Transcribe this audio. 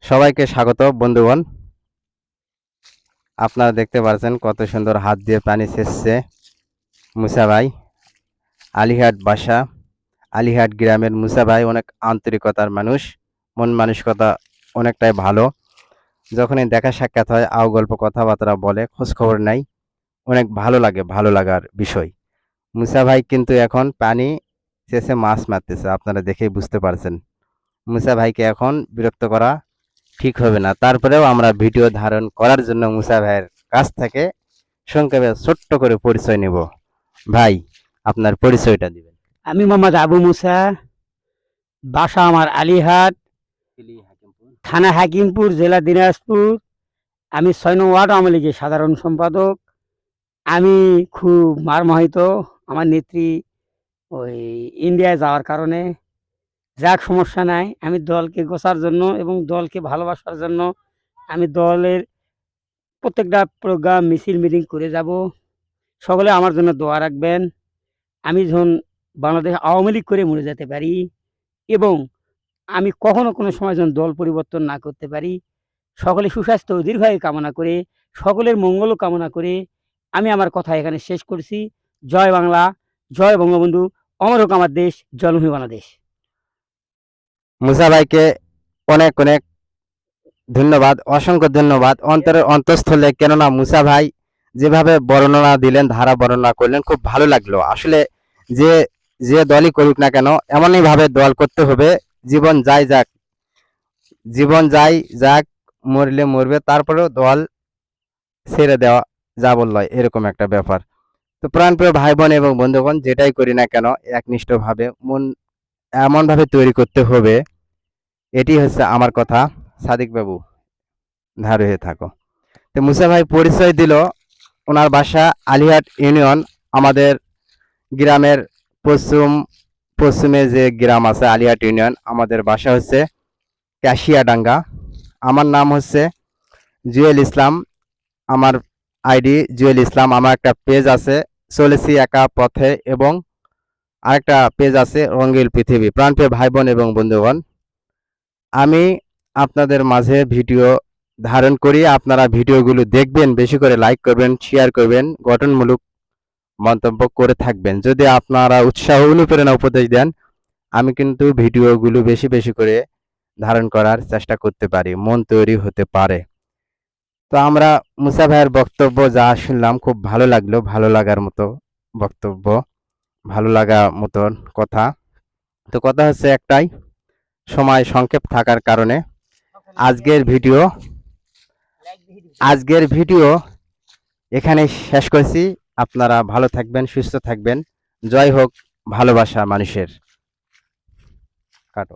সবাইকে স্বাগত বন্ধুগণ। আপনারা দেখতে পাচ্ছেন কত সুন্দর হাত দিয়ে পানি সেচছে মুসা ভাই। আলিহাট বাসা, আলিহাট গ্রামের মুসা ভাই অনেক আন্তরিকতার মানুষ, মন মানসিকতা অনেকটাই ভালো। যখনই দেখা সাক্ষাৎ হয় আও গল্প কথাবার্তা বলে, খোঁজ খবর নাই, অনেক ভালো লাগে, ভালো লাগার বিষয়। মুসা ভাই কিন্তু এখন পানি শেষে মাছ মারতেছে, আপনারা দেখেই বুঝতে পারছেন। মুসা ভাইকে এখন বিরক্ত করা ঠিক হবে না। তারপরেও আমরা ভিডিও ধারণ করার জন্য মুসা ভাইয়ের কাছ থেকে সংক্ষেপে ছোট্ট করে পরিচয় নেব। ভাই, আপনার পরিচয়টা দিবেন। আমি মোহাম্মদ আবু মুসা, বাসা আমার আলিহাট, থানা হাকিমপুর, জেলা দিনাজপুর। আমি 6 নং ওয়ার্ড আওয়ামী লীগের সাধারণ সম্পাদক। আমি খুব মারমোহিত আমার নেত্রী ওই ইন্ডিয়ায় যাওয়ার কারণে। যাক, সমস্যা নাই, আমি দলকে গোছার জন্য এবং দলকে ভালোবাসার জন্য আমি দলের প্রত্যেকটা প্রোগ্রাম, মিছিল, মিটিং করে যাব। সকলে আমার জন্য দোয়া রাখবেন। আমি যখন বাংলাদেশ আওয়ামী লীগ করে মরে যেতে পারি এবং আমি কখনো কোনো সময় যেন দল পরিবর্তন না করতে পারি, সকলে সুস্বাস্থ্য ও দীর্ঘায়ু কামনা করে, সকলের মঙ্গল কামনা করে আমি আমার কথা এখানে শেষ করছি। জয় বাংলা, জয় বঙ্গবন্ধু, অমর হোক আমার দেশ, জন্মভূমি বাংলাদেশ। মুসা ভাইকে অনেক অনেক ধন্যবাদ, অসংখ্য ধন্যবাদ অন্তরের অন্তঃস্থলে। কেননা মুসা ভাই যেভাবে বর্ণনা দিলেন, ধারা বর্ণনা করলেন, খুব ভালো লাগলো। আসলে যে যে দলই করুক না কেন, এমনই ভাবে দল করতে হবে। জীবন যাই যাক, জীবন যাই যাক, মরলে মরবে, তারপরেও দল ছেড়ে দেওয়া যা বললো, এরকম একটা ব্যাপার। তো প্রাণপ্রিয় ভাই বোন এবং বন্ধুগণ, যেটাই করি না কেন একনিষ্ঠভাবে মন এমনভাবে তৈরি করতে হবে। এটি হচ্ছে আমার কথা। সাদিক বাবু, ধার হয়ে থাকো। তো মুসা ভাই পরিচয় দিল, ওনার বাসা আলিহাট ইউনিয়ন, আমাদের গ্রামের পশ্চিমে যে গ্রাম আছে আলিহাট ইউনিয়ন, আমাদের বাসা হচ্ছে ক্যাশিয়াডাঙ্গা। আমার নাম হচ্ছে জুয়েল ইসলাম, আমার আইডি জুয়েল ইসলাম। আমার একটা পেজ আছে চলেছি একা পথে, এবং আরেকটা পেজ আছে রঙ্গিল পৃথিবী। প্রাণপ্রিয় ভাই বোন এবং বন্ধুগণ, আমি আপনাদের মাঝে ভিডিও ধারণ করি, আপনারা ভিডিওগুলো দেখবেন, বেশি করে লাইক করবেন, শেয়ার করবেন, গঠনমূলক মন্তব্য করে থাকবেন। যদি আপনারা উৎসাহ অনুপ্রেরণা উপদেশ দেন, আমি কিন্তু ভিডিওগুলো বেশি বেশি করে ধারণ করার চেষ্টা করতে পারি, মন তৈরি হতে পারে। তো আমরা মুসা ভাইয়ের বক্তব্য যা শুনলাম, খুব ভালো লাগলো, ভালো লাগার মতো বক্তব্য, ভালো লাগা মতন কথা। তো কথা হচ্ছে একটাই, সময় সংক্ষেপ থাকার কারণে আজকের ভিডিও এখানে শেষ করছি। আপনারা ভালো থাকবেন, সুস্থ থাকবেন। জয় হোক ভালোবাসা মানুষের। কাটো।